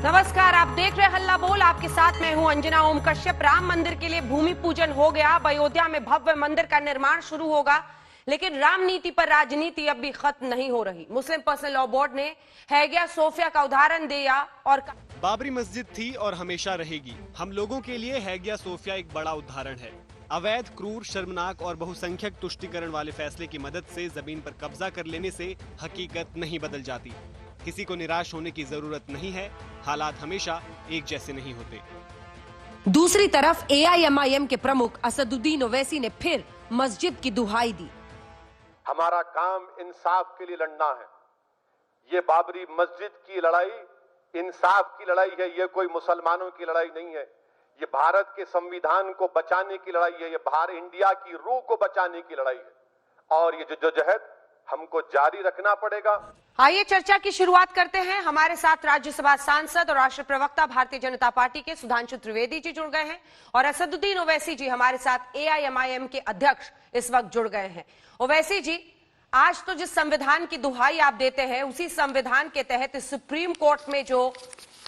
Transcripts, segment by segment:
नमस्कार, आप देख रहे हल्ला बोल। आपके साथ मैं हूं अंजना ओम कश्यप। राम मंदिर के लिए भूमि पूजन हो गया। अब अयोध्या में भव्य मंदिर का निर्माण शुरू होगा, लेकिन राम नीति पर राजनीति अब भी खत्म नहीं हो रही। मुस्लिम पर्सनल लॉ बोर्ड ने हैगिया सोफिया का उदाहरण दिया और बाबरी मस्जिद थी और हमेशा रहेगी। हम लोगों के लिए हैगिया सोफिया एक बड़ा उदाहरण है। अवैध, क्रूर, शर्मनाक और बहुसंख्यक तुष्टीकरण वाले फैसले की मदद से जमीन पर कब्जा कर लेने से हकीकत नहीं बदल जाती। किसी को निराश होने की जरूरत नहीं है। हालात हमेशा एक जैसे नहीं होते। दूसरी तरफ AIMIM के प्रमुख असदुद्दीन ओवैसी ने फिर मस्जिद की दुहाई दी। हमारा काम इंसाफ के लिए लड़ना है। ये बाबरी मस्जिद की लड़ाई इंसाफ की लड़ाई है। ये कोई मुसलमानों की लड़ाई नहीं है। ये भारत के संविधान को बचाने की लड़ाई है। ये भारत इंडिया की रूह को बचाने की लड़ाई है और ये जद्दोजहद हमको जारी रखना पड़ेगा। आइए चर्चा की शुरुआत करते हैं। हमारे साथ राज्यसभा सांसद और राष्ट्रीय प्रवक्ता भारतीय जनता पार्टी के सुधांशु त्रिवेदी जी जुड़ गए हैं और असदुद्दीन ओवैसी जी हमारे साथ AIMIM के अध्यक्ष इस वक्त जुड़ गए हैं। ओवैसी जी, आज तो जिस संविधान की दुहाई आप देते हैं, उसी संविधान के तहत सुप्रीम कोर्ट में जो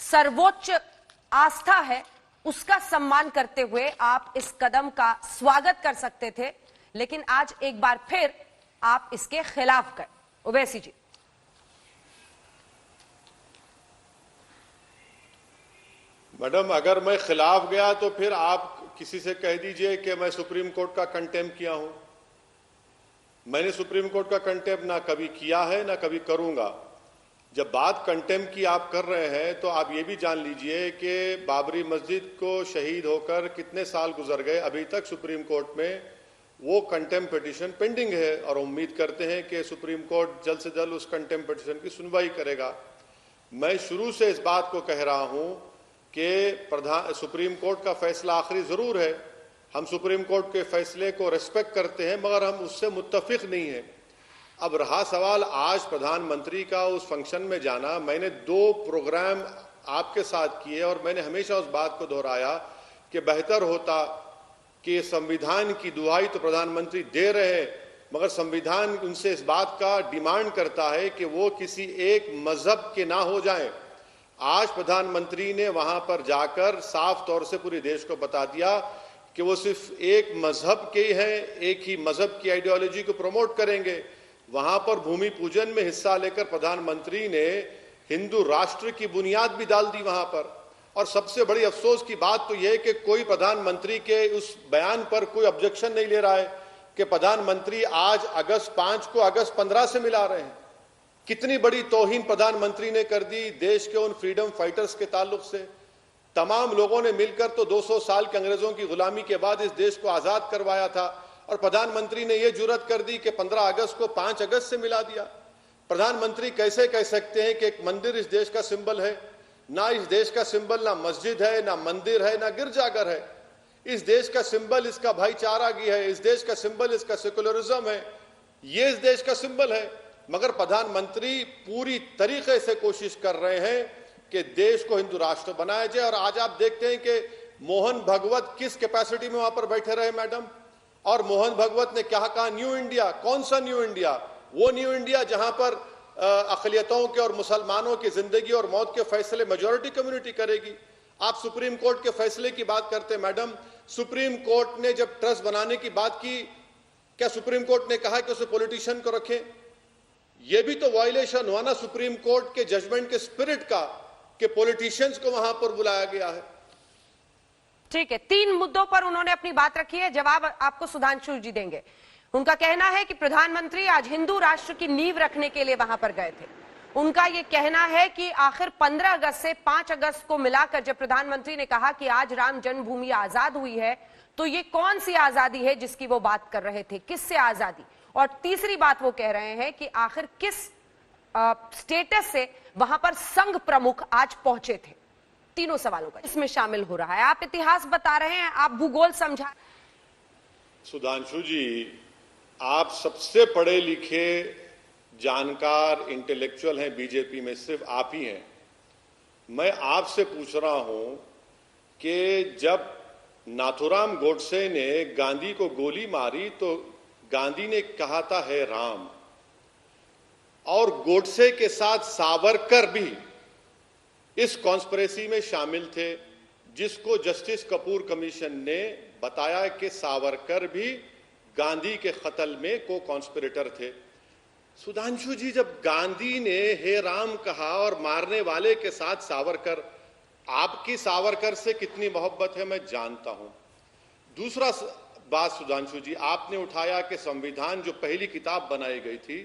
सर्वोच्च आस्था है, उसका सम्मान करते हुए आप इस कदम का स्वागत कर सकते थे, लेकिन आज एक बार फिर आप इसके खिलाफ गए। ओवैसी जी, मैडम, अगर मैं खिलाफ गया तो फिर आप किसी से कह दीजिए कि मैं सुप्रीम कोर्ट का कंटेम्प्ट किया हूं। मैंने सुप्रीम कोर्ट का कंटेम्प्ट ना कभी किया है ना कभी करूंगा। जब बात कंटेम्प्ट की आप कर रहे हैं तो आप ये भी जान लीजिए कि बाबरी मस्जिद को शहीद होकर कितने साल गुजर गए, अभी तक सुप्रीम कोर्ट में वो कंटेम्प्ट पिटीशन पेंडिंग है और उम्मीद करते हैं कि सुप्रीम कोर्ट जल्द से जल्द उस कंटेम्प्ट पिटीशन की सुनवाई करेगा। मैं शुरू से इस बात को कह रहा हूं कि सुप्रीम कोर्ट का फैसला आखिरी जरूर है। हम सुप्रीम कोर्ट के फैसले को रिस्पेक्ट करते हैं, मगर हम उससे मुत्तफिक नहीं है। अब रहा सवाल आज प्रधानमंत्री का उस फंक्शन में जाना, मैंने 2 प्रोग्राम आपके साथ किए और मैंने हमेशा उस बात को दोहराया कि बेहतर होता कि संविधान की दुहाई तो प्रधानमंत्री दे रहे हैं, मगर संविधान उनसे इस बात का डिमांड करता है कि वो किसी एक मजहब के ना हो जाएं। आज प्रधानमंत्री ने वहां पर जाकर साफ तौर से पूरे देश को बता दिया कि वो सिर्फ एक मजहब के हैं, एक ही मजहब की आइडियोलॉजी को प्रमोट करेंगे। वहां पर भूमि पूजन में हिस्सा लेकर प्रधानमंत्री ने हिंदू राष्ट्र की बुनियाद भी डाल दी वहां पर। और सबसे बड़ी अफसोस की बात तो यह है कि कोई प्रधानमंत्री के उस बयान पर कोई ऑब्जेक्शन नहीं ले रहा है कि प्रधानमंत्री आज अगस्त 5 को अगस्त 15 से मिला रहे हैं। कितनी बड़ी तौहीन प्रधानमंत्री ने कर दी देश के उन फ्रीडम फाइटर्स के ताल्लुक से। तमाम लोगों ने मिलकर तो 200 साल के अंग्रेजों की गुलामी के बाद इस देश को आजाद करवाया था और प्रधानमंत्री ने यह जुर्रत कर दी कि 15 अगस्त को 5 अगस्त से मिला दिया। प्रधानमंत्री कैसे कह सकते हैं कि एक मंदिर इस देश का सिंबल है? ना इस देश का सिंबल ना मस्जिद है, ना मंदिर है, ना गिरजाघर है। इस देश का सिंबल इसका भाईचारा की है। इस देश का सिंबल इसका सेकुलरिज्म है। ये इस देश का सिंबल है। मगर प्रधानमंत्री पूरी तरीके से कोशिश कर रहे हैं कि देश को हिंदू राष्ट्र बनाया जाए। और आज आप देखते हैं कि मोहन भगवत किस कैपेसिटी में वहां पर बैठे रहे मैडम, और मोहन भगवत ने क्या कहा? New India. कौन सा न्यू इंडिया? वो न्यू इंडिया जहां पर अक़लियतों के और मुसलमानों की जिंदगी और मौत के फैसले मेजॉरिटी कम्युनिटी करेगी। आप सुप्रीम कोर्ट के फैसले की बात करते हैं मैडम। सुप्रीम कोर्ट ने जब ट्रस्ट बनाने की बात की, क्या सुप्रीम कोर्ट ने कहा कि उसे पॉलिटिशियन को रखें? यह भी तो वायलेशन हुआ ना सुप्रीम कोर्ट के जजमेंट के स्पिरिट का कि पॉलिटिशियंस को वहां पर बुलाया गया है। ठीक है, 3 मुद्दों पर उन्होंने अपनी बात रखी है। जवाब आपको सुधांशु जी देंगे। उनका कहना है कि प्रधानमंत्री आज हिंदू राष्ट्र की नींव रखने के लिए वहां पर गए थे। उनका यह कहना है कि आखिर 15 अगस्त से 5 अगस्त को मिलाकर जब प्रधानमंत्री ने कहा कि आज राम जन्मभूमि आजाद हुई है, तो ये कौन सी आजादी है जिसकी वो बात कर रहे थे? किससे आजादी? और तीसरी बात वो कह रहे हैं कि आखिर किस स्टेटस से वहां पर संघ प्रमुख आज पहुंचे थे। तीनों सवालों का इसमें शामिल हो रहा है। आप इतिहास बता रहे हैं, आप भूगोल समझा। सुधांशु जी, आप सबसे पढ़े लिखे जानकार इंटेलेक्चुअल हैं बीजेपी में, सिर्फ आप ही हैं। मैं आपसे पूछ रहा हूं कि जब नाथुराम गोडसे ने गांधी को गोली मारी तो गांधी ने कहा था है राम, और गोडसे के साथ सावरकर भी इस कॉन्स्पिरेसी में शामिल थे, जिसको जस्टिस कपूर कमीशन ने बताया कि सावरकर भी गांधी के कत्ल में को कॉन्स्पिरेटर थे। सुधांशु जी, जब गांधी ने हे राम कहा और मारने वाले के साथ सावरकर, आपकी सावरकर से कितनी मोहब्बत है मैं जानता हूं। दूसरा बात सुधांशु जी, आपने उठाया कि संविधान जो पहली किताब बनाई गई थी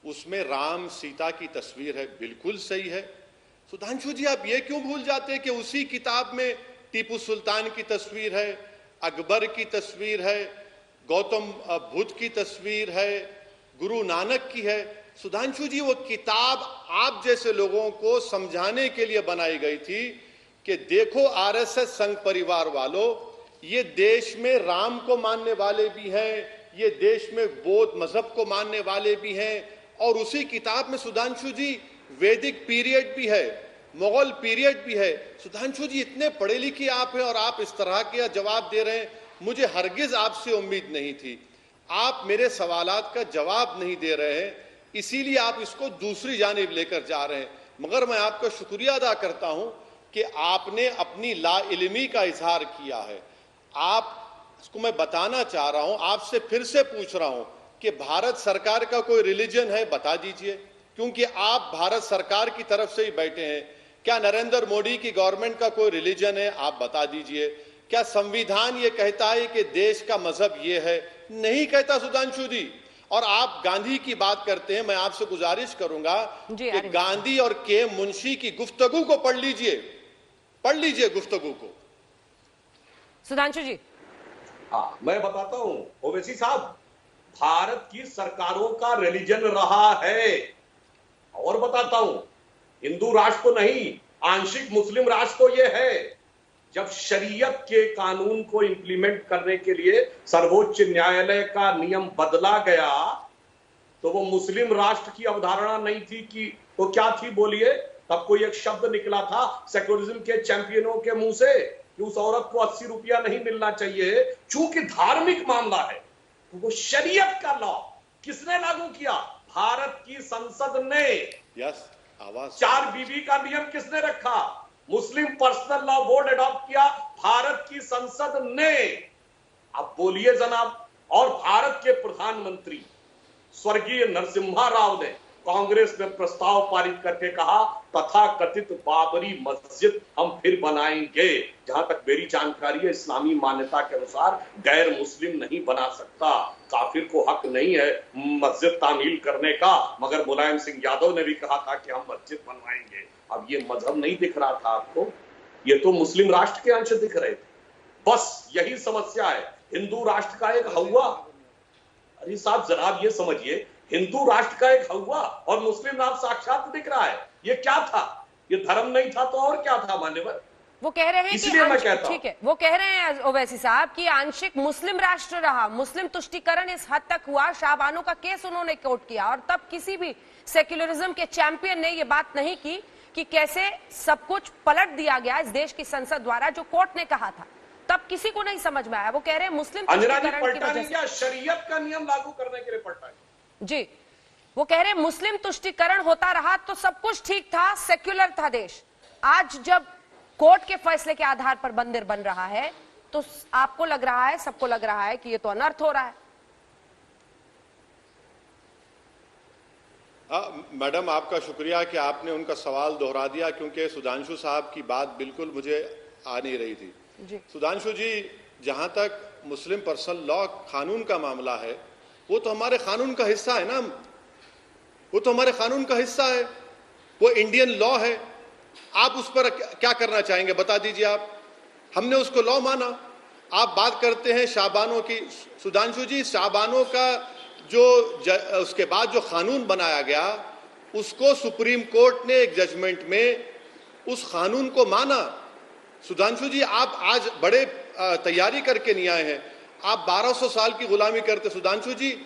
उसमें राम सीता की तस्वीर है। बिल्कुल सही है। सुधांशु जी, आप ये क्यों भूल जाते हैं कि उसी किताब में टीपू सुल्तान की तस्वीर है, अकबर की तस्वीर है, गौतम बुद्ध की तस्वीर है, गुरु नानक की है। सुधांशु जी, वो किताब आप जैसे लोगों को समझाने के लिए बनाई गई थी कि देखो आरएसएस संघ परिवार वालों, ये देश में राम को मानने वाले भी हैं, ये देश में बौद्ध मजहब को मानने वाले भी हैं, और उसी किताब में सुधांशु जी वैदिक पीरियड भी है, मुगल पीरियड भी है। सुधांशु जी, इतने पढ़े लिखे आप हैं और आप इस तरह के जवाब दे रहे हैं, मुझे हरगिज आपसे उम्मीद नहीं थी। आप मेरे सवालात का जवाब नहीं दे रहे हैं, इसीलिए आप इसको दूसरी जानिब लेकर जा रहे हैं। मगर मैं आपका शुक्रिया अदा करता हूं कि आपने अपनी लाइल्मी का इजहार किया है। आप इसको मैं बताना चाह रहा हूं, आपसे फिर से पूछ रहा हूं कि भारत सरकार का कोई रिलीजन है, बता दीजिए, क्योंकि आप भारत सरकार की तरफ से ही बैठे हैं। क्या नरेंद्र मोदी की गवर्नमेंट का कोई रिलीजन है, आप बता दीजिए। क्या संविधान ये कहता है कि देश का मजहब ये है? नहीं कहता सुधांशु जी। और आप गांधी की बात करते हैं, मैं आपसे गुजारिश करूंगा कि गांधी और के मुंशी की गुफ्तगू को पढ़ लीजिए गुफ्तगू को। सुधांशु जी, हाँ, मैं बताता हूं ओवैसी साहब, भारत की सरकारों का रिलीजन रहा है। और बताता हूं, हिंदू राष्ट्र तो नहीं, आंशिक मुस्लिम राष्ट्र तो ये है। जब शरीयत के कानून को इंप्लीमेंट करने के लिए सर्वोच्च न्यायालय का नियम बदला गया, तो वो मुस्लिम राष्ट्र की अवधारणा नहीं थी कि वो क्या थी, बोलिए। तब कोई एक शब्द निकला था सेक्युलरिज्म के चैंपियनों के मुंह से कि उस औरत को 80 रुपया नहीं मिलना चाहिए। चूंकि धार्मिक मामला है, तो वो शरीयत का लॉ किसने लागू किया? भारत की संसद ने। यस, आवाज। 4 बीवी का नियम किसने रखा? मुस्लिम पर्सनल लॉ बोर्ड अडॉप्ट किया भारत की संसद ने। अब बोलिए जनाब। और भारत के प्रधानमंत्री स्वर्गीय नरसिम्हा राव ने कांग्रेस में प्रस्ताव पारित करके कहा, तथाकथित बाबरी मस्जिद हम फिर बनाएंगे। जहां तक मेरी जानकारी है, इस्लामी मान्यता के अनुसार गैर मुस्लिम नहीं बना सकता, काफिर को हक नहीं है मस्जिद तामील करने का। मगर मुलायम सिंह यादव ने भी कहा था कि हम मस्जिद बनवाएंगे। अब ये मजहब नहीं दिख रहा था आपको, ये तो मुस्लिम राष्ट्र के अंश दिख रहे थे। बस यही समस्या है। हिंदू राष्ट्र का एक हवा, अरे साहब जनाब ये समझिए, हिंदू राष्ट्र का एक हवा और मुस्लिम राष्ट्र साक्षात दिख रहा है। ये क्या था? ये धर्म नहीं था तो और क्या था मान्यवर? वो कह रहे हैं इसलिए मैं कहता हूं, ठीक है, वो कह रहे हैं ओवैसी साहब कि आंशिक मुस्लिम राष्ट्र रहा, मुस्लिम तुष्टीकरण इस हद तक हुआ। शाहबानो का केस उन्होंने कोर्ट किया और तब किसी भी सेक्युलरिज्म के चैंपियन ने ये बात नहीं की कि कैसे सब कुछ पलट दिया गया इस देश की संसद द्वारा, जो कोर्ट ने कहा था। तब किसी को नहीं समझ में आया। वो कह रहे हैं मुस्लिम तुष्टीकरण की वजह से शरीयत का नियम लागू करने के लिए पलटा है। जी, वो कह रहे हैं मुस्लिम तुष्टीकरण होता रहा तो सब कुछ ठीक था, सेक्युलर था देश। आज जब कोर्ट के फैसले के आधार पर मंदिर बन रहा है तो आपको लग रहा है, सबको लग रहा है कि ये तो अनर्थ हो रहा है। मैडम, आपका शुक्रिया कि आपने उनका सवाल दोहरा दिया, क्योंकि सुधांशु साहब की बात बिल्कुल मुझे आ नहीं रही थी। सुधांशु जी, जहां तक मुस्लिम पर्सनल लॉ कानून का मामला है, वो तो हमारे कानून का हिस्सा है ना, वो तो हमारे कानून का हिस्सा है, वो इंडियन लॉ है। आप उस पर क्या करना चाहेंगे, बता दीजिए आप। हमने उसको लॉ माना। आप बात करते हैं शाहबानों की। सुधांशु जी, शाहबानों का जो उसके बाद जो कानून बनाया गया, उसको सुप्रीम कोर्ट ने एक जजमेंट में उस कानून को माना। सुधांशु जी, आप आज बड़े तैयारी करके नहीं आए हैं, आप 1200 साल की गुलामी करते। सुधांशु जी,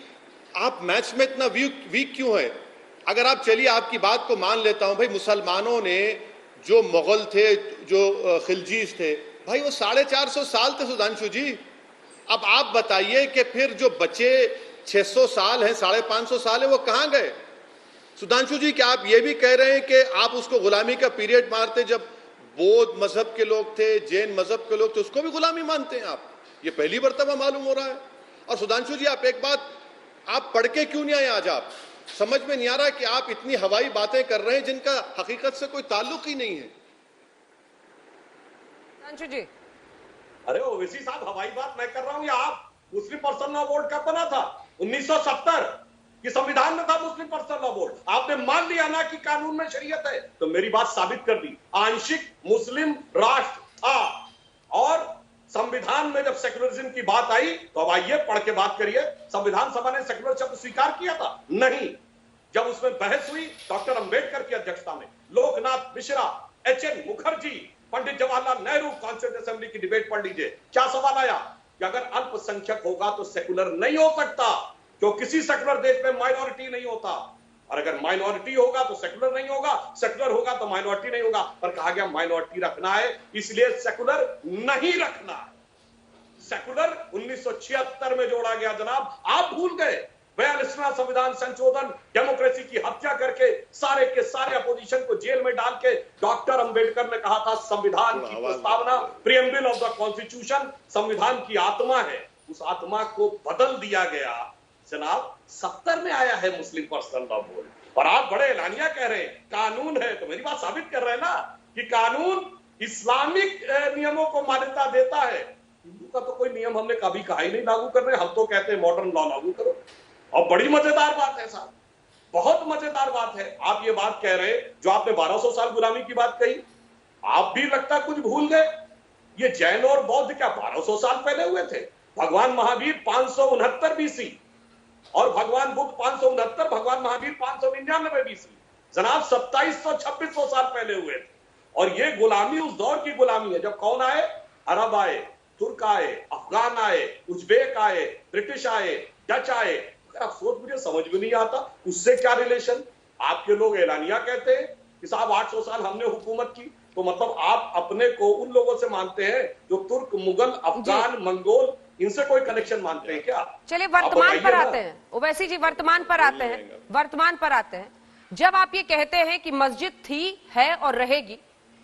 आप मैथ्स में इतना वीक क्यों है? अगर आप, चलिए आपकी बात को मान लेता हूं, भाई मुसलमानों ने जो मुगल थे, जो खिलजीज थे, भाई वो 450 साल थे सुधांशु जी। अब आप बताइए कि फिर जो बचे 600 साल हैं, 550 साल है, वो कहां गए? सुधांशु जी, क्या आप ये भी कह रहे हैं कि आप उसको गुलामी का पीरियड मारते जब बौद्ध मजहब के लोग थे, जैन मजहब के लोग थे, उसको भी गुलामी मानते हैं आप? ये पहली मर्तबा मालूम हो रहा है। और सुधांशु जी, आप एक बात, आप पढ़ के क्यों नहीं आए आज? आप समझ में नहीं आ रहा कि आप इतनी हवाई बातें कर रहे हैं जिनका हकीकत से कोई ताल्लुक ही नहीं है। सुधांशु जी, अरे ओवैसी साहब, हवाई बात मैं कर रहा हूं या आप? मुस्लिम पर्सनल लॉ बोर्ड कब बना था? 1970 की संविधान में था मुस्लिम पर्सनल लॉ बोर्ड। आपने मान लिया ना कि कानून में शरीयत है, तो मेरी बात साबित कर दी। आंशिक मुस्लिम राष्ट्र था और संविधान में जब सेक्युलरिज्म की बात आई तो अब आइए पढ़ के बात करिए। संविधान सभा ने सेक्युलर शब्द स्वीकार किया था? नहीं। जब उसमें बहस हुई डॉक्टर अंबेडकर की अध्यक्षता में, Loknath Mishra, H.N.. Mukherjee, Pandit Jawaharlal Nehru, constituent assembly की डिबेट पढ़ लीजिए। क्या सवाल आया कि अगर अल्पसंख्यक होगा तो सेक्युलर नहीं हो सकता, क्यों? किसी सेक्युलर देश में माइनॉरिटी नहीं होता, और अगर माइनॉरिटी होगा तो सेक्युलर नहीं होगा, सेक्युलर होगा तो माइनॉरिटी नहीं होगा। पर कहा गया माइनॉरिटी रखना है, इसलिए सेक्युलर नहीं रखना है। सेक्युलर 1976 में जोड़ा गया जनाब, आप भूल गए। 42वां संविधान संशोधन, डेमोक्रेसी की हत्या करके सारे के सारे अपोजिशन को जेल में डाल के डॉक्टर अंबेडकर ने कहा था संविधान की प्रस्तावना, प्रीएम्बल ऑफ द कॉन्स्टिट्यूशन, संविधान की आत्मा है। उस आत्मा को बदल दिया गया जनाब। 70 में आया है मुस्लिम पर्सनल लॉ बोर्ड, और आप बड़े एलानिया कह रहे हैं कानून है। तो मेरी बात साबित कर रहे हैं ना कि कानून इस्लामिक नियमों को मान्यता देता है। हिंदू का तो कोई नियम हमने कभी कहा ही नहीं लागू कर रहे। हम तो कहते हैं मॉडर्न लॉ लागू करो। और बड़ी मजेदार बात है साहब, बहुत मजेदार बात है, आप ये बात कह रहे हैं जो आपने 1200 साल गुलामी की बात कही, आप भी लगता कुछ भूल गए। ये जैन और बौद्ध क्या 1200 साल पहले हुए थे? भगवान महावीर 569 बीसी और भगवान बुद्ध 569, भगवान महावीर 599 बीसी। जनाब 2700-2600 साल पहले हुए थे। और ये गुलामी उस दौर की गुलामी है जब कौन आए? अरब आए, तुर्क आए, अफगान आए, उज्बेक आए, ब्रिटिश आए, डच आए। आप सोच, मुझे समझ में नहीं आता उससे क्या रिलेशन। आपके लोग एलानिया कहते हैं कि साहब 800 साल हमने हुकूमत की, तो मतलब आप अपने को उन लोगों से मानते हैं जो तुर्क, मुगल, अफगान, मंगोल, इनसे कोई कनेक्शन मानते हैं क्या? चलिए वर्तमान पर आते हैं। ओवैसी जी, वर्तमान पर आते हैं। वर्तमान पर आते हैं। जब आप ये कहते हैं कि मस्जिद थी, है और रहेगी,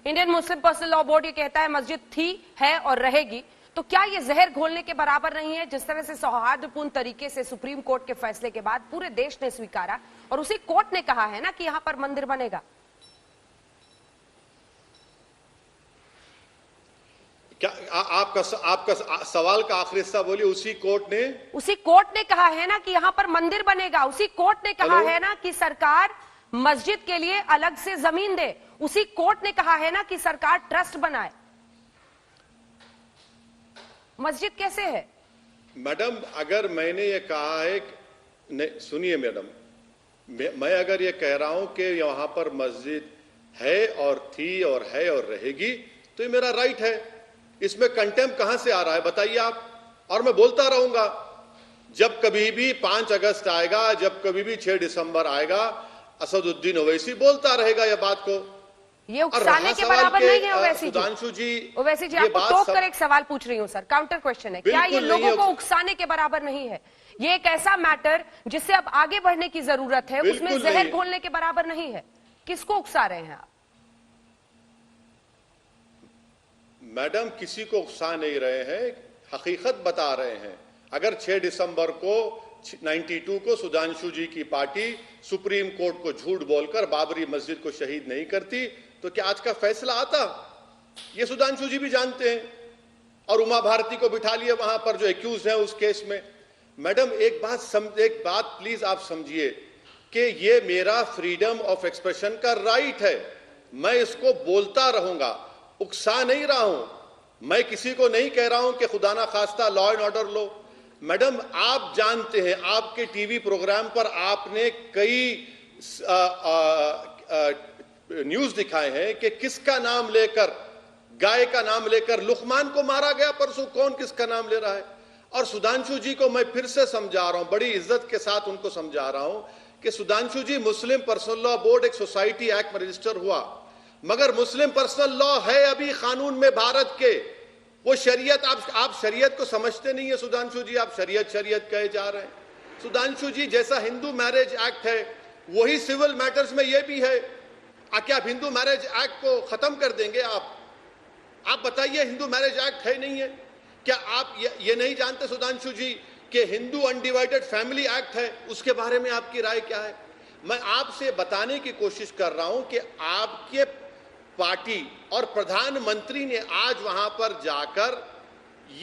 Indian Muslim personal law board ये कहता है मस्जिद थी, है और रहेगी, तो क्या ये जहर घोलने के बराबर नहीं है? जिस तरह से सौहार्दपूर्ण तरीके से सुप्रीम कोर्ट के फैसले के बाद पूरे देश ने स्वीकारा, और उसी कोर्ट ने कहा है ना कि यहां पर मंदिर बनेगा। क्या आपका सवाल का आखिरी हिस्सा बोलिए। उसी कोर्ट ने कहा है ना कि यहां पर मंदिर बनेगा। उसी कोर्ट ने कहा है ना कि सरकार मस्जिद के लिए अलग से जमीन दे। उसी कोर्ट ने कहा है ना कि सरकार ट्रस्ट बनाए। मस्जिद कैसे है? मैडम, अगर मैंने ये कहा है, सुनिए मैडम, मैं अगर ये कह रहा हूं कि यहां पर मस्जिद है और थी और है और रहेगी, तो ये मेरा राइट है। इसमें कंटेम्प्ट कहां से आ रहा है बताइए आप? और मैं बोलता रहूंगा, जब कभी भी 5 अगस्त आएगा, जब कभी भी 6 दिसंबर आएगा, असदुद्दीन ओवैसी बोलता रहेगा ये बात को। ये उकसाने के बराबर नहीं है ओवैसी जी। सुधांशु जी, ओवैसी जी, आपको टोक कर एक सवाल पूछ रही हूं सर, काउंटर क्वेश्चन है। क्या ये लोगों को उकसाने के बराबर नहीं है? ये एक ऐसा मैटर जिससे अब आगे बढ़ने की जरूरत है, उसमें जहर घोलने के बराबर नहीं है। किसको उकसा रहे हैं आप? मैडम, किसी को उकसा नहीं रहे हैं, हकीकत बता रहे हैं। अगर 6 दिसंबर को 92 को सुधांशु जी की पार्टी सुप्रीम कोर्ट को झूठ बोलकर बाबरी मस्जिद को शहीद नहीं करती, तो क्या आज का फैसला आता? ये सुधांशु जी भी जानते हैं। और उमा भारती को बिठा लिया वहां पर जो एक्यूज हैं उस केस में। मैडम, एक बात प्लीज आप समझिए कि ये मेरा फ्रीडम ऑफ एक्सप्रेशन का राइट है। मैं इसको बोलता रहूंगा, उकसा नहीं रहा हूं। मैं किसी को नहीं कह रहा हूं कि खुदा ना खास्ता लॉ एंड ऑर्डर लो। मैडम, आप जानते हैं, आपके टीवी प्रोग्राम पर आपने कई न्यूज दिखाए हैं कि किसका नाम लेकर, गाय का नाम लेकर लुकमान को मारा गया परसों। कौन किसका नाम ले रहा है? और सुधांशु जी को मैं फिर से समझा रहा हूं, बड़ी इज्जत के साथ उनको समझा रहा हूं कि सुधांशु जी, मुस्लिम पर्सनल लॉ बोर्ड एक सोसाइटी एक्ट में रजिस्टर हुआ, मगर मुस्लिम पर्सनल लॉ है अभी कानून में भारत के। वो शरीयत, आप शरीयत को समझते नहीं है सुधांशु जी। आप शरीयत कहे जा रहे हैं। सुधांशु जी, जैसा हिंदू मैरिज एक्ट है, वही सिविल मैटर्स में यह भी है। क्या आप हिंदू मैरिज एक्ट को खत्म कर देंगे? आप बताइए, हिंदू मैरिज एक्ट है नहीं है? क्या आप ये नहीं जानते सुधांशु जी कि हिंदू अनडिवाइडेड फैमिली एक्ट है? उसके बारे में आपकी राय क्या है? मैं आपसे बताने की कोशिश कर रहा हूं कि आपके पार्टी और प्रधानमंत्री ने आज वहां पर जाकर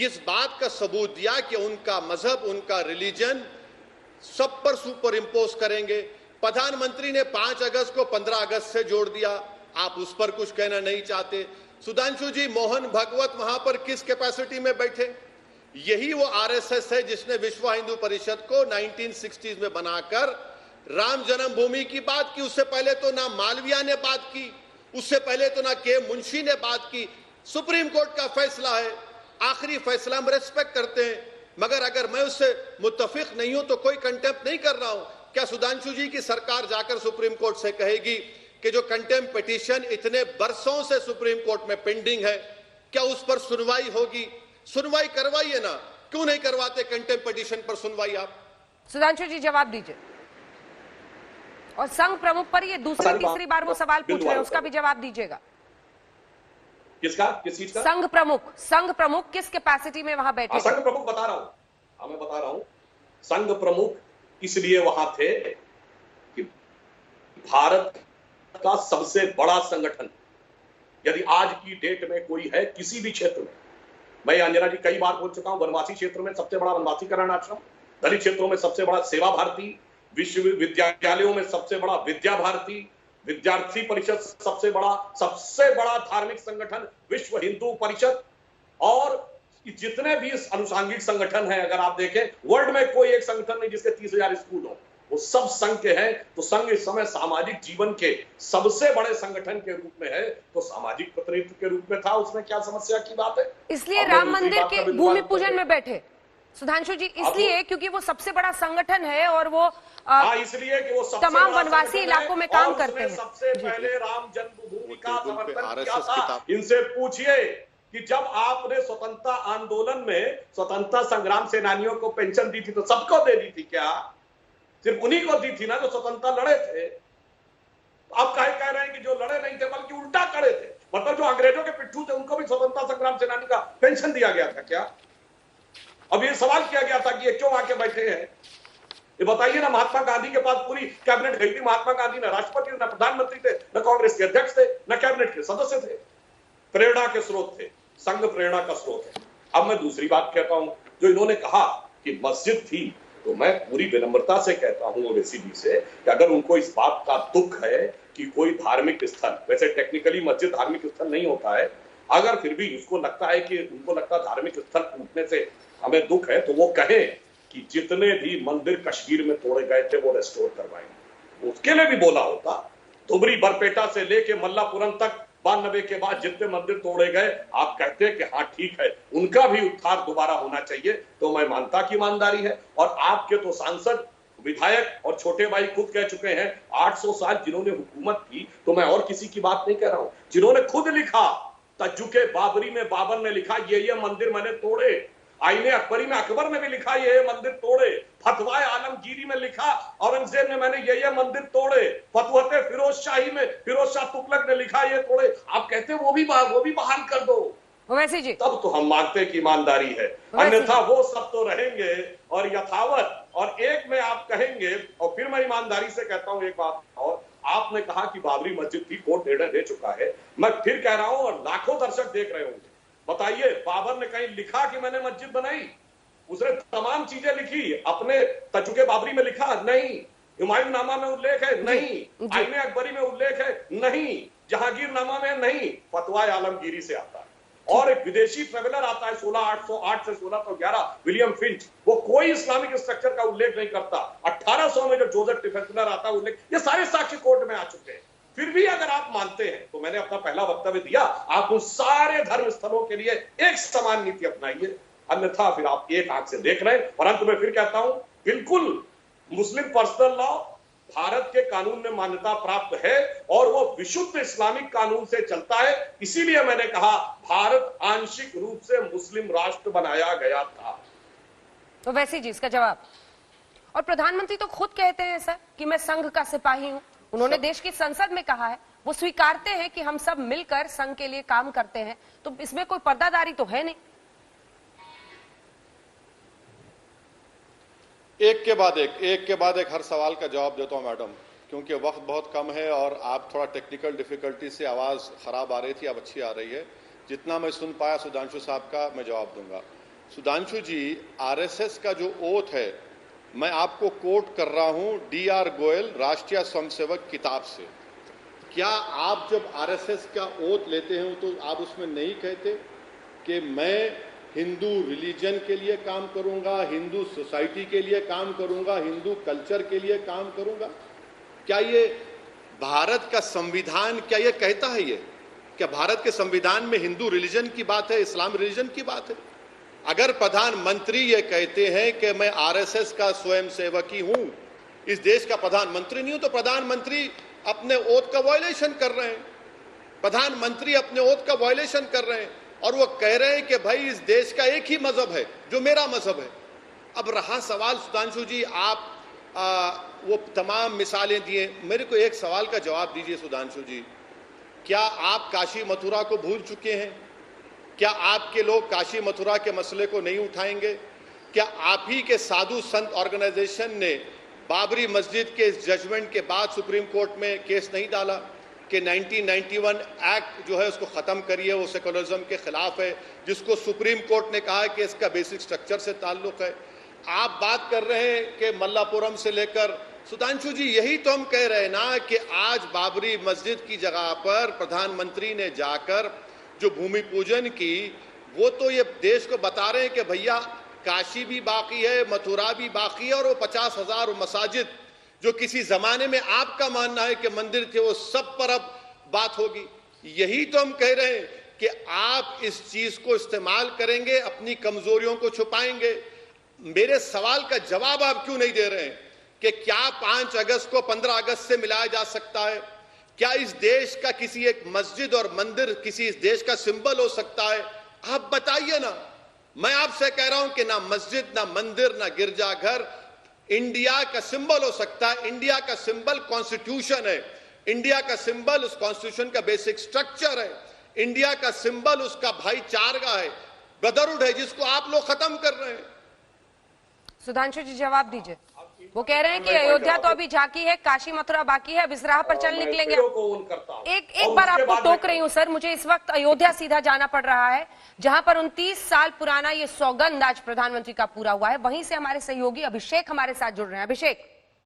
इस बात का सबूत दिया कि उनका मजहब, उनका रिलीजन सब पर सुपर इंपोज करेंगे। प्रधानमंत्री ने 5 अगस्त को 15 अगस्त से जोड़ दिया। आप उस पर कुछ कहना नहीं चाहते। सुधांशु जी, मोहन भागवत वहां पर किस कैपेसिटी में बैठे? यही वो आरएसएस है जिसने विश्व हिंदू परिषद को 1960s में बनाकर राम जन्मभूमि की बात की। उससे पहले तो ना मालविया ने बात की, उससे पहले तो ना के मुंशी ने बात की। सुप्रीम कोर्ट का फैसला है, आखिरी फैसला हम रेस्पेक्ट करते हैं, मगर अगर मैं उससे मुत्तफिक नहीं हूं तो कोई कंटेम्प्ट नहीं कर रहा हूं। क्या सुधांशु जी की सरकार जाकर सुप्रीम कोर्ट से कहेगी कि जो कंटेम्प्ट पिटीशन इतने बरसों से सुप्रीम कोर्ट में पेंडिंग है, क्या उस पर सुनवाई होगी? सुनवाई करवाइए ना, क्यों नहीं करवाते कंटेम्प्ट पिटीशन पर सुनवाई? आप सुधांशु जी जवाब दीजिए। और संघ प्रमुख पर ये दूसरी तीसरी बार वो सवाल पूछ रहे हैं, उसका भी जवाब दीजिएगा। किसका? किस चीज का? संघ प्रमुख किस कैपेसिटी में वहां बैठे? संघ प्रमुख बता रहा हूं, मैं बता रहा हूं। संघ प्रमुख इसलिए वहां थे कि भारत का सबसे बड़ा संगठन यदि आज की डेट में कोई है किसी भी क्षेत्र में, मैं अंजना जी कई बार बोल चुका हूं, वनवासी क्षेत्र में सबसे बड़ा वनवासी कल्याण आश्रम, दलित क्षेत्रों में सबसे बड़ा सेवा भारती, विश्वविद्यालयों में सबसे बड़ा विद्या भारती, विद्यार्थी परिषद सबसे बड़ा धार्मिक संगठन विश्व हिंदू परिषद, और जितने भी अनुषांगिक संगठन हैं, अगर आप देखें वर्ल्ड में कोई एक संगठन नहीं जिसके 30,000 स्कूल हो, वो सब संघ के हैं। तो संघ इस समय सामाजिक जीवन के सबसे बड़े संगठन के रूप में है, तो सामाजिक प्रतिनिधित्व के रूप में था, उसमें क्या समस्या की बात है? इसलिए राम मंदिर के भूमि पूजन में बैठे सुधांशु जी, इसलिए क्योंकि वो सबसे बड़ा संगठन है और वो इसलिए कि वो सबसे तमाम वनवासी इलाकों में काम करते हैं। सबसे पहले राम जन्मभूमि का समर्थन किया था। इनसे पूछिए कि जब आपने स्वतंत्रता आंदोलन में स्वतंत्रता संग्राम सेनानियों को पेंशन दी थी तो सबको दे दी थी क्या? सिर्फ उन्हीं को दी थी ना जो स्वतंत्रता लड़े थे। आप कह रहे हैं कि जो लड़े नहीं थे बल्कि उल्टा खड़े थे, मतलब जो अंग्रेजों के पिट्ठू थे उनको भी स्वतंत्रता संग्राम सेनानी का पेंशन दिया गया था क्या? अब ये सवाल किया गया था कि ये क्यों आके बैठे हैं? ये बताइए ना। महात्मा गांधी के पास पूरी कैबिनेट गई थी। महात्मा गांधी न राष्ट्रपति न प्रधानमंत्री थे, न कांग्रेस के अध्यक्ष थे, न कैबिनेट के सदस्य थे। प्रेरणा के स्रोत थे, संघ प्रेरणा का स्रोत है। अब मैं दूसरी बात कहता हूं, जो इन्होंने कहा कि मस्जिद थी, तो मैं पूरी विनम्रता से कहता हूं ओवैसी जी से कि अगर उनको इस बात का दुख है कि कोई धार्मिक स्थल, वैसे टेक्निकली मस्जिद धार्मिक स्थल नहीं होता है, अगर फिर भी उसको लगता है कि उनको लगता है धार्मिक स्थल टूटने से हमें दुख है, तो वो कहे कि जितने भी मंदिर कश्मीर में तोड़े गए थे वो रेस्टोर करवाएंगे। उसके लिए भी बोला होता। धुबरी बरपेटा से लेके मल्लापुरम तक 92 के बाद जितने मंदिर तोड़े गए, आप कहते हैं कि हाँ ठीक है, उनका भी उद्धार दोबारा होना चाहिए, तो मैं मानता कि ईमानदारी है। और आपके तो सांसद, विधायक और छोटे भाई खुद कह चुके हैं 800 साल जिन्होंने हुकूमत की, तो मैं और किसी की बात नहीं कह रहा हूं, जिन्होंने खुद लिखा तजुके बाबरी में बाबर ने लिखा ये मंदिर मैंने तोड़े, आईने अकबरी में अकबर ने भी लिखा ये मंदिर तोड़े, फतवाए आलमगीरी में लिखा औरंगजेब ने मैंने ये मंदिर तोड़े, फतवते फिरोज शाही में फिरोज शाह तुगलक ने लिखा ये तोड़े। आप कहते हैं वो भी बहाल कर दो, ओवैसी जी, तब तो हम मानते हैं कि ईमानदारी है, अन्यथा वो सब तो रहेंगे और यथावत। और एक में आप कहेंगे, और फिर मैं ईमानदारी से कहता हूं एक बात और, आपने कहा कि बाबरी मस्जिद की कोर्ट निर्णय दे चुका है, मैं फिर कह रहा हूं और लाखों दर्शक देख रहे होंगे, बताइए बाबर ने कहीं लिखा कि मैंने मस्जिद बनाई? उसने तमाम चीजें लिखी, अपने तजुके बाबरी में लिखा नहीं, हुमायूं नामा में उल्लेख है नहीं, आईने अकबरी में उल्लेख है नहीं, जहांगीर नामा में नहीं, फतवाए आलमगीरी से आता है। और एक विदेशी ट्रेवलर आता है 1608 से 1611 विलियम फिंच, वो कोई इस्लामिक स्ट्रक्चर का उल्लेख नहीं करता। 1800 में जो जोसेफ टिफेंसलर आता है उल्लेख, ये सारे साक्ष्य कोर्ट में आ चुके हैं। फिर भी अगर आप मानते हैं तो मैंने अपना पहला वक्तव्य दिया, आप उन सारे धर्म स्थलों के लिए एक समान नीति अपनाइए, अन्यथा फिर आप एक आंख से देख रहे हैं। और अंत में फिर कहता हूं, बिल्कुल मुस्लिम पर्सनल लॉ भारत के कानून में मान्यता प्राप्त है और वो विशुद्ध इस्लामिक कानून से चलता है। इसीलिए मैंने कहा भारत आंशिक रूप से मुस्लिम राष्ट्र बनाया गया था। तो वैसे जी इसका जवाब। और प्रधानमंत्री तो खुद कहते हैं सर कि मैं संघ का सिपाही हूं। उन्होंने देश की संसद में कहा है, वो स्वीकारते हैं कि हम सब मिलकर संघ के लिए काम करते हैं, तो इसमें कोई पर्दादारी तो है नहीं। एक के बाद एक हर सवाल का जवाब देता हूं मैडम, क्योंकि वक्त बहुत कम है और आप थोड़ा टेक्निकल डिफिकल्टी से आवाज खराब आ रही थी, अब अच्छी आ रही है। जितना मैं सुन पाया सुधांशु साहब का मैं जवाब दूंगा। सुधांशु जी, आरएसएस का जो ओथ है, मैं आपको कोट कर रहा हूं DR गोयल राष्ट्रीय स्वयंसेवक किताब से। क्या आप जब आरएसएस का ओथ लेते हैं तो आप उसमें नहीं कहते कि मैं हिंदू रिलीजन के लिए काम करूंगा, हिंदू सोसाइटी के लिए काम करूंगा, हिंदू कल्चर के लिए काम करूंगा? क्या ये भारत का संविधान क्या ये कहता है? ये क्या भारत के संविधान में हिंदू रिलीजन की बात है, इस्लाम रिलीजन की बात है? अगर प्रधानमंत्री ये कहते हैं कि मैं आरएसएस का स्वयंसेवक ही हूं, इस देश का प्रधानमंत्री नहीं हूं, तो प्रधानमंत्री अपने ओथ का वायलेशन कर रहे हैं। प्रधानमंत्री अपने ओथ का वायलेशन कर रहे हैं और वो कह रहे हैं कि भाई इस देश का एक ही मजहब है जो मेरा मजहब है। अब रहा सवाल सुधांशु जी, आप वो तमाम मिसालें दिए, मेरे को एक सवाल का जवाब दीजिए सुधांशु जी, क्या आप काशी मथुरा को भूल चुके हैं? क्या आपके लोग काशी मथुरा के मसले को नहीं उठाएंगे? क्या आप ही के साधु संत ऑर्गेनाइजेशन ने बाबरी मस्जिद के इस जजमेंट के बाद सुप्रीम कोर्ट में केस नहीं डाला कि 1991 एक्ट जो है उसको खत्म करिए, वो सेकुलरिज्म के खिलाफ है, जिसको सुप्रीम कोर्ट ने कहा है कि इसका बेसिक स्ट्रक्चर से ताल्लुक है? आप बात कर रहे हैं कि मल्लापुरम से लेकर, सुधांशु जी यही तो हम कह रहे हैं ना कि आज बाबरी मस्जिद की जगह पर प्रधानमंत्री ने जाकर जो भूमि पूजन की, वो तो ये देश को बता रहे हैं कि भैया काशी भी बाकी है, मथुरा भी बाकी है, और वो 50,000 मसाजिद जो किसी जमाने में आपका मानना है कि मंदिर थे, वो सब पर अब बात होगी। यही तो हम कह रहे हैं कि आप इस चीज को इस्तेमाल करेंगे, अपनी कमजोरियों को छुपाएंगे। मेरे सवाल का जवाब आप क्यों नहीं दे रहे हैं कि क्या 5 अगस्त को 15 अगस्त से मिलाया जा सकता है? क्या इस देश का किसी एक मस्जिद और मंदिर किसी इस देश का सिंबल हो सकता है? आप बताइए ना। मैं आपसे कह रहा हूं कि ना मस्जिद, ना मंदिर, ना गिरजाघर इंडिया का सिंबल हो सकता है। इंडिया का सिंबल कॉन्स्टिट्यूशन है, इंडिया का सिंबल उस कॉन्स्टिट्यूशन का बेसिक स्ट्रक्चर है, इंडिया का सिंबल उसका भाईचारा है, ब्रदरहुड है, जिसको आप लोग खत्म कर रहे हैं। सुधांशु जी जवाब दीजिए। वो कह रहे हैं कि अयोध्या तो अभी झांकी है, काशी मथुरा बाकी है, अब इस राह पर चल निकलेंगे। एक बार आपको टोक रही हूं सर, मुझे इस वक्त अयोध्या सीधा जाना पड़ रहा है, जहां पर 29 साल पुराना ये सौगंध आज प्रधानमंत्री का पूरा हुआ है। वहीं से हमारे सहयोगी अभिषेक हमारे साथ जुड़ रहे हैं। अभिषेक,